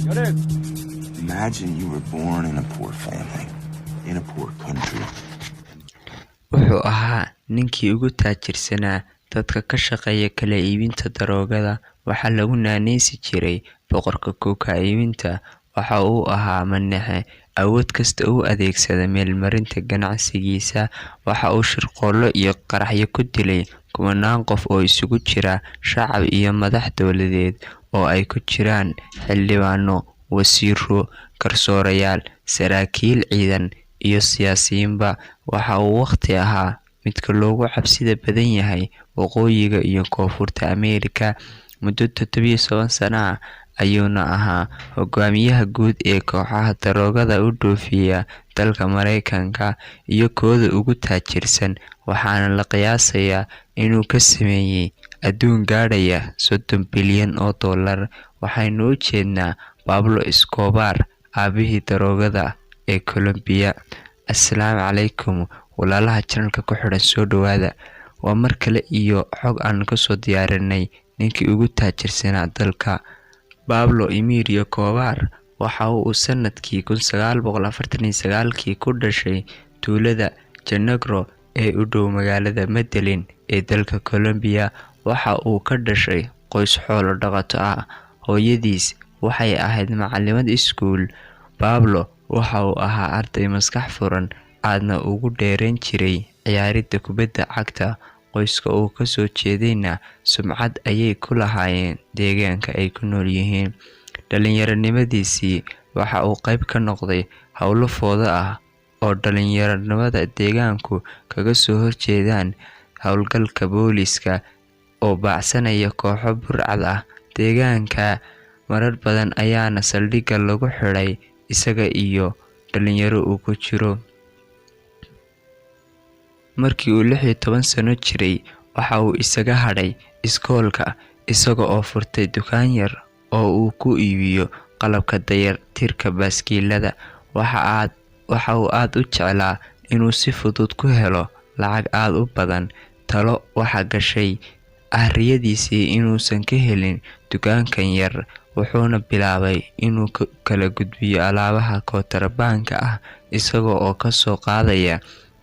Imagine you were born in a poor family, in a poor country. wuxuu ahaa ninkii ugu taajirsanaa dadka ka shaqeeya kala iibinta daroogada. waxaa lagu naanaysi jiray boqorka kooka iibinta. waxa uu ahaa manaxe awood kasta u adeegsada meelmarinta ganacsigiisa. waxa uu shirqoollo iyo qaraxyo ku dilay kumanaan qof oo isugu jira shacab iyo madax dowladeed oo ay ku jiraan xildhibaano, wasiiro, garsoorayaal, saraakiil ciidan iyo siyaasiyiinba. waxa uu waqti ahaa midka loogu cabsida badan yahay waqooyiga iyo koonfurta Ameerika. muddo 17 sano ah ayuuna ahaa hogaamiyaha guud ee kooxaha daroogada u dhoofiya dalka Maraykanka iyo kooda ugu taajirsan. waxaana la qiyaasayaa inuu ka sameeyay adduun gaadhaya $30 bilyan. waxaynu u jeednaa Pablo Escobar, aabihii daroogada ee Colombia. Assalaamu calaykum walaalaha channelka ku xidhan, soo dhawaada. waa mar kale iyo xog aan ka soo diyaarinay ninkii ugu taajirsanaa dalka. Pablo Escobar waxa uu sanadkii 1949 ku dhashay tuulada Janegro ee u dhow magaalada Medellin ee dalka Colombia. waxa uu ka dhashay qoys xoolo dhaqato ah. hooyadiis waxay ahayd macallimad iskuul. Pablo waxa uu ahaa arday maskax furan, aadna ugu dheerayn jiray ciyaaridda kubadda cagta. qoyska uu ka soo jeedayna sumcad ayay ku lahaayeen deegaanka ay ku nool yihiin. dhalinyaronimadiisii waxa uu qayb ka noqday howlo foodo ah oo dhalinyaronimada deegaanku kaga soo horjeedaan howlgalka booliska oo baacsanaya kooxo burcad ah deegaanka. marar badan ayaana saldhigga lagu xidhay isaga iyo dhalinyaro uu ku jiro. markii uu 16 sano jiray waxa uu isaga hadhay iskoolka isaga oo furtay dukaan yar oo uu ku iibiyo qalabka dayactirka baaskiilada. waxa uu aad u jeclaa inuu si fudud ku helo lacag aad u badan. talo waxa gashay ahriyadiisii inuusan ka helin dukaankan yar, wuxuuna bilaabay inuu kala gudbiyo alaabaha kontrabaanka ah isaga oo ka soo qaadaya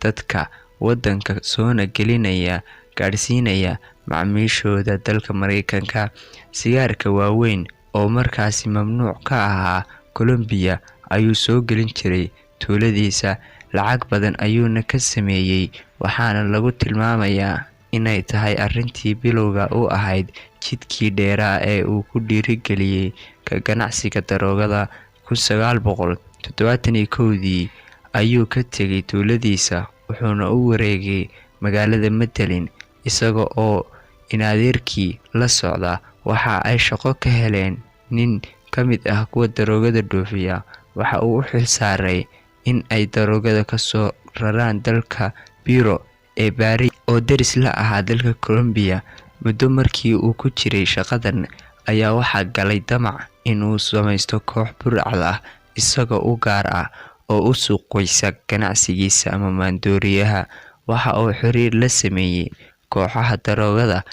dadka waddanka soona gelinaya gaarsiinaya macaamiishooda dalka Maraykanka. sigaarka waaweyn oo markaasi mamnuuc ka ahaa Colombia ayuu soo gelin jiray tuuladiisa. lacag badan ayuuna ka sameeyay, waxaana lagu tilmaamayaa inay tahay arrintii bilowga u ahayd jidkii dheeraa ee uu ku dhiirigeliyay ka ganacsiga daroogada. 1971 ayuu ka tegay tuuladiisa wuxuuna u wareegay magaalada Medellin isaga oo inadeerkii la socda. waxa ay shaqo ka heleen nin ka mid ah kuwa daroogada dhoofiya. waxa uu u xilsaaray in ay daroogada ka soo raraan dalka Biro ee BEERAY oo deris la ahaa dalka Colombia. muddo markii uu ku jiray shaqadan ayaa waxaa galay damac inuu samaysto koox burcad ah isaga u gaar ah oo u suuqaysa ganacsigiisa ama maandooriyaha. waxa uu xiriir la sameeyay kooxaha daroogada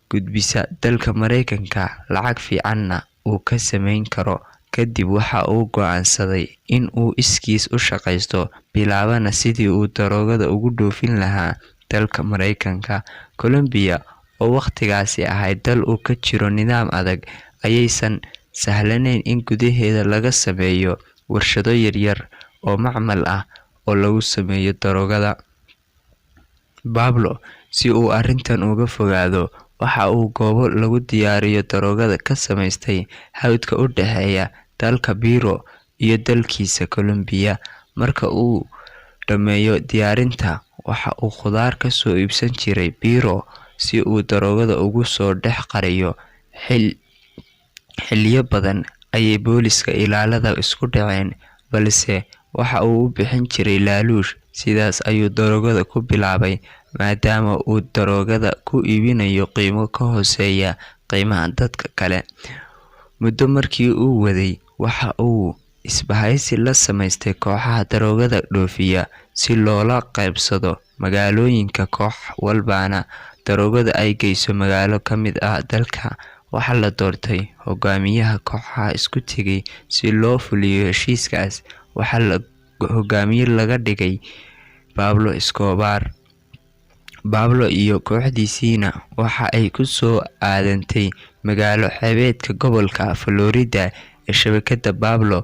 gudbisa dalka Maraykanka, lacag fiicanna uu ka samayn karo. kadib waxa uu go'aansaday in uu iskiis u shaqaysto, bilaabana sidii uu daroogada ugu dhoofin lahaa dalka Maraykanka. Colombia oo waqtigaasi ahayd dal uu ka jiro nidaam adag, ayaysan sahlanayn in gudaheeda laga sameeyo warshado yaryar oo macmal ah oo lagu sameeyo daroogada. Pablo si uu arrintan uga fogaado waxa uu goobo lagu diyaariyo daroogada ka samaystay hawdka u dhaxeeya dalka Biro iyo dalkiisa Colombia. marka uu dhameeyo diyaarinta waxa uu khudaar ka soo iibsan jiray Biro si uu daroogada ugu soo dhex qariyo. xilliyo badan ayay booliska ilaalada isku dhaceen, balse waxa uu u bixin jiray laaluush. sidaas ayuu daroogada ku bilaabay maadaama uu daroogada ku iibinayo qiimo ka hooseeya qiimaha dadka kale. muddo markii uu waday waxa uu isbahaysi la samaystay kooxaha daroogada dhoofiya si loola qaybsado magaalooyinka. koox walbaana daroogada ay geyso magaalo ka mid ah dalka waxaa la doortay hogaamiyaha kooxaha isku tegay si loo fuliyo heshiiskaas. Waxaa la hogaamiye laga dhigay Pablo Escobar. Pablo iyo kooxdiisina waxa ay ku soo aadantay magaalo xeebeedka gobolka Florida ee shabakada Pablo.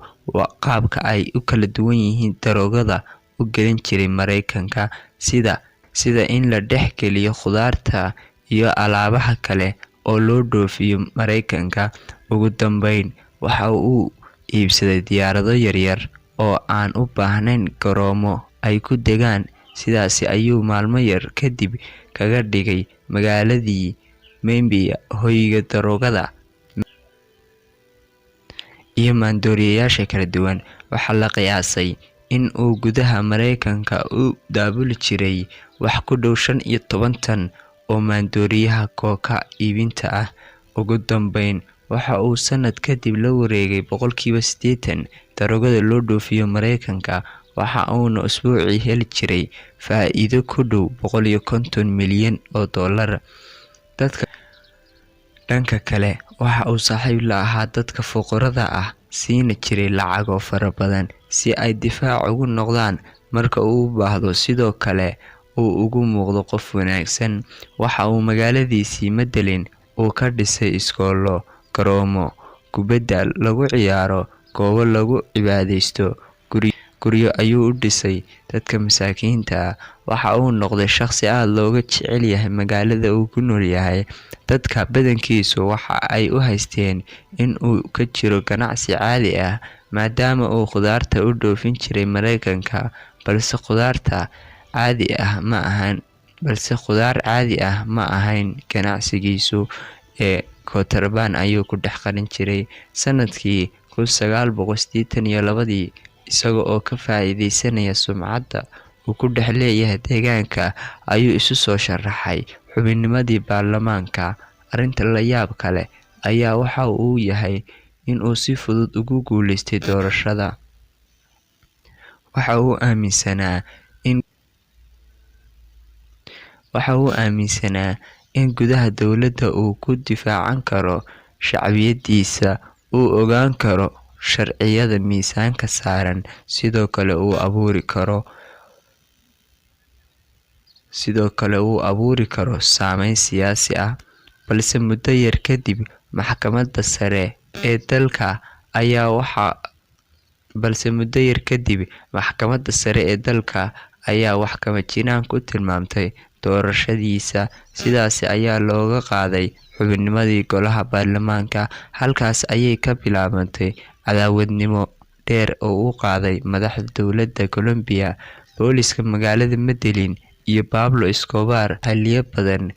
Qaabka ay u kala duwan yihiin daroogada u gelin jiray Maraykanka sida in la dhex geliyo khudaarta iyo alaabaha kale oo loo dhoofiyo Maraykanka. Ugu dambeyn waxa uu iibsaday diyaarado yaryar oo aan u baahnayn garoomo ay ku degaan. Sidaas ayuu maalmo yar kadib kaga dhigay magaaladii Memphis hoyga daroogada iyo maandooriyayaasha kala duwan. Waxaa la qiyaasay in uu gudaha Maraykanka u daabuli jiray wax ku dhow 15 tan oo maandooriyaha kooka iibinta ah. Ugu dambeyn waxa uu sanad kadib la wareegay 80% daroogada loo dhoofiyo Maraykanka. Waxa uuna usbuucii heli jiray faa'iido ku dhow $150 milyan. Dhanka kale waxa uu saaxiib la ahaa dadka fuqarada ah, siina jiray lacago fara badan si ay difaac ugu noqdaan marka uu u baahdo. Sidoo kale uu ugu muuqdo qof wanaagsan. Waxa uu magaaladiisii Medellin uu ka dhisay iskoolo, garoomo kubadda lagu ciyaaro, goobo lagu cibaadeysto, guryo ayuu u dhisay dadka masaakiinta ah. Waxa uu noqday shakhsi aad looga jecel yahay magaalada uu ku nool yahay. Dadka badankiisu waxa ay u haysteen in uu ka jiro ganacsi caadi ah maadaama uu khudaarta u dhoofin jiray Maraykanka, balse khudaar caadi ah ma ahayn ganacsigiisu ee kontraband ayuu ku dhex qarin jiray. Sanadkii 1982 isaga oo ka faa'iideysanaya sumcadda uu ku dhex leeyahay deegaanka ayuu isu soo sharaxay xubinnimadii baarlamaanka. Arrinta la yaab kale ayaa waxa uu yahay in uu si fudud ugu guuleystay doorashada. Waxa uu aaminsanaa in gudaha dowladda uu ku difaacan karo shacbiyadiisa, uu ogaan karo sharciyada miisaanka saaran, sidoo kale uu abuuri karo saameyn siyaasi ah. Balse muddo yar kadib maxkamadda sare ee dalka ayaa wax kama jiraan ku tilmaamtay doorashadiisa. Sidaas ayaa looga qaaday xubinnimadii golaha baarlamaanka. Halkaas ayay ka bilaabantay cadaawadnimo dheer oo u qaaday madaxda dowladda Colombia, booliska magaalada Medellin iyo Pablo Escobar. Xilliyo badan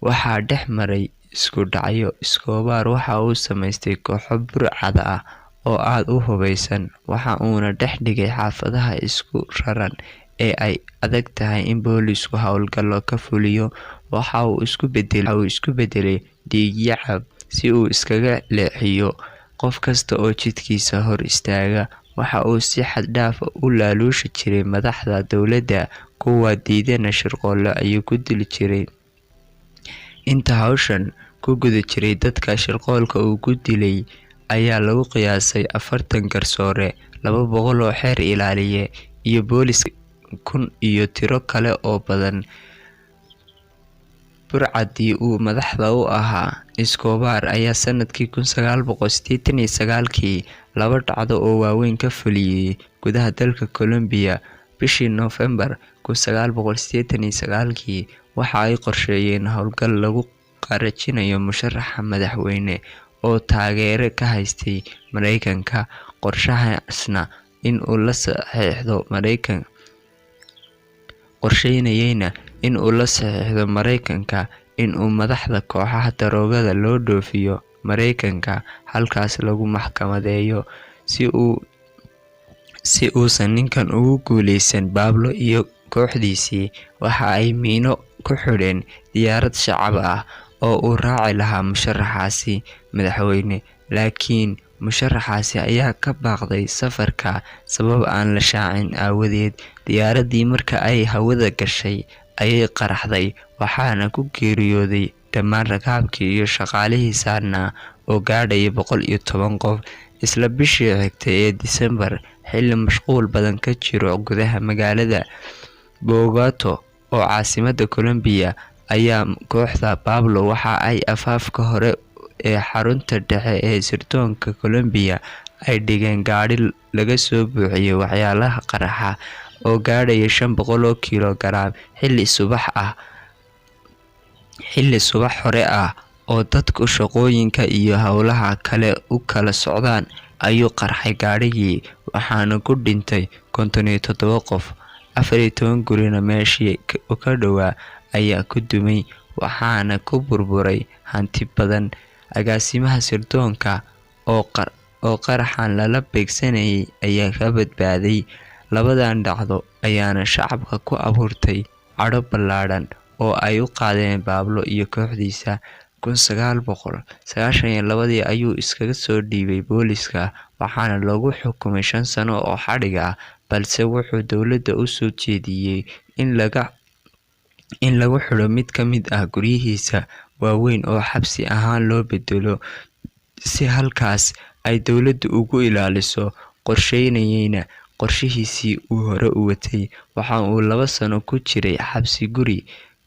waxaa dhex maray isku dhacyo. Escobar waxa uu samaystay kooxo burcad ah oo aad u hubeysan, waxa uuna dhex dhigay xaafadaha isku raran ee ay adag tahay in boolisku howlgallo ka fuliyo. Waxa uu isku bedelay dhiig-yaab si uu iskaga leexiyo qof kasta oo jidkiisa hor istaaga. Waxa uu si xad dhaaf ah u laaluushi jiray madaxda dowladda, kuwa diidana shirqoole ayuu ku dili jiray. Inta hawshan ku guda jiray, dadka shirqoolka uu ku dilay ayaa lagu qiyaasay 40 garsoore, 200 oo xeer ilaaliye iyo boolis 1,000 iyo tiro kale oo badan. Burcadii uu madaxda u ahaa Escobar ayaa sanadkii 1989 laba dhacdo oo waaweyn ka fuliyay gudaha dalka Colombia. Bishii November 1989 waxa ay qorsheeyeen howlgal lagu qarajinayo musharaxa madaxweyne oo taageero ka haystay Maraykanka. Qorshahaasna in uu la saxiixdo Maraykanka in uu madaxda kooxaha daroogada loo dhoofiyo Maraykanka, halkaas lagu maxkamadeeyo. Si uusan ninkan ugu guuleysan, Pablo iyo kooxdiisii waxa ay miino ku xidheen diyaarad shacab ah oo uu raaci lahaa musharaxaasi madaxweyne. Laakiin musharaxaasi ayaa ka baaqday safarka sabab aan la shaacin aawadeed. Diyaaradii marka ay hawada gashay ayay qaraxday, waxaana ku geeriyooday dhammaan rakaabkii iyo shaqaalihii saarnaa oo gaadhaya 110 qof. Isla bishii xigtay ee December, xilli mashquul badan ka jiro gudaha magaalada Bogota oo caasimadda Colombia, ayaa kooxda Pablo waxa ay afaafka hore ee xarunta dhexe ee sirdoonka Colombia ay dhigeen gaadhi laga soo buuxiyay waxyaalaha qarxa oo gaadhaya 500 kiilogaraam. Xilli subax hore ah oo dadku shaqooyinka iyo hawlaha kale u kala socdaan ayuu qarxay gaadhigii, waxaana ku dhintay 57 qof. 14 gurina meeshii ka dhowaa ayaa ku dumay, waxaana ku burburay hanti badan. Agaasimaha sirdoonka oo qaraxan lala beegsanayay ayaa ka badbaaday. Labadan dhacdo ayaana shacabka ku abuurtay cadho ballaadhan oo ay u qaadeen Pablo iyo kooxdiisa. 1992 ayuu iskaga soo dhiibay booliska, waxaana lagu xukumay 5 sano oo xadhig ah, balse wuxuu dowladda u soo jeediyay in lagu xidho mid ka mid ah guryihiisa waaweyn oo xabsi ahaan loo bedelo si halkaas ay dowladdu ugu ilaaliso. Qorshihiisii uu hore u watay. Waxa uu 2 sano ku jiray xabsi guri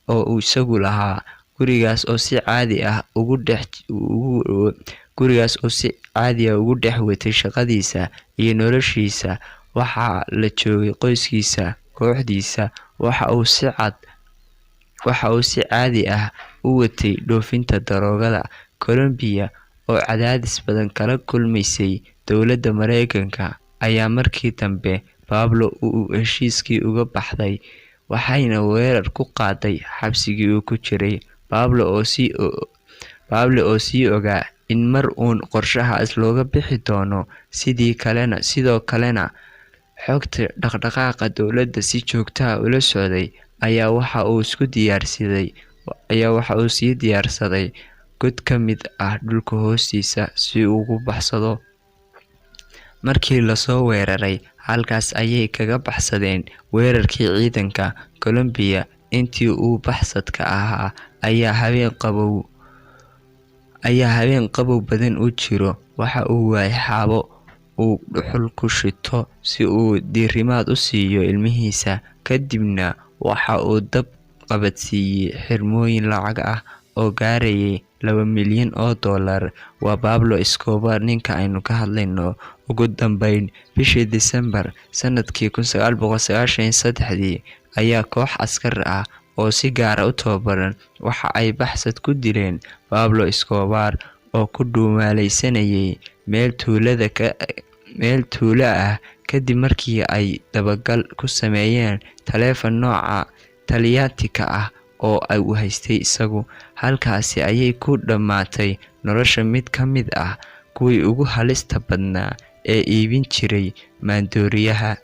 oo uu isagu lahaa, gurigaas oo si caadi ah ugu dhex watay shaqadiisa iyo noloshiisa. Waxaa la joogay qoyskiisa, kooxdiisa. Waxa uu si caadi ah u watay dhoofinta daroogada. Colombia oo cadaadis badan kala kulmaysay dowladda Mareykanka ayaa markii dambe Pablo uu heshiiskii uga baxday, waxayna weerar ku qaaday xabsigii uu ku jiray. Pablo oo sii ogaa in mar uun qorshahaas looga bixi doono, sidoo kalena xogta dhaqdhaqaaqa dowladda si joogto ah ula socday, ayaa waxa uu sii diyaarsaday god ka mid ah dhulka hoostiisa si uu uga baxsado. Markii la soo weeraray, halkaas ayay kaga baxsadeen weerarkii ciidanka Colombia. Intii uu baxsadka ahaa ayaa habeen qabow badan u jiro. Waxa uu waayay xaabo uu dhuxul ku shito si uu diirimaad u siiyo ilmihiisa. Kadibna waxa uu dab qabadsiiyay xirmooyin lacag ah oo gaarayay $2 milyan. Waa Pablo Escobar ninka aynu ka hadlayno. Ugu dambeyn, bishii December sanadkii 1993 ayaa koox askar ah oo si gaar ah u tababaran waxa ay baxsad ku dileen Pablo Escobar oo ku dhuumaalaysanayay meel tuulo ah. Kadib markii ay dabagal ku sameeyeen taleefan nooca Taliyaatika ah oo ay u haystay isagu, halkaasi ayay ku dhammaatay nolosha mid ka mid ah kuwii ugu halista badnaa ee iibin jiray maandooriyaha.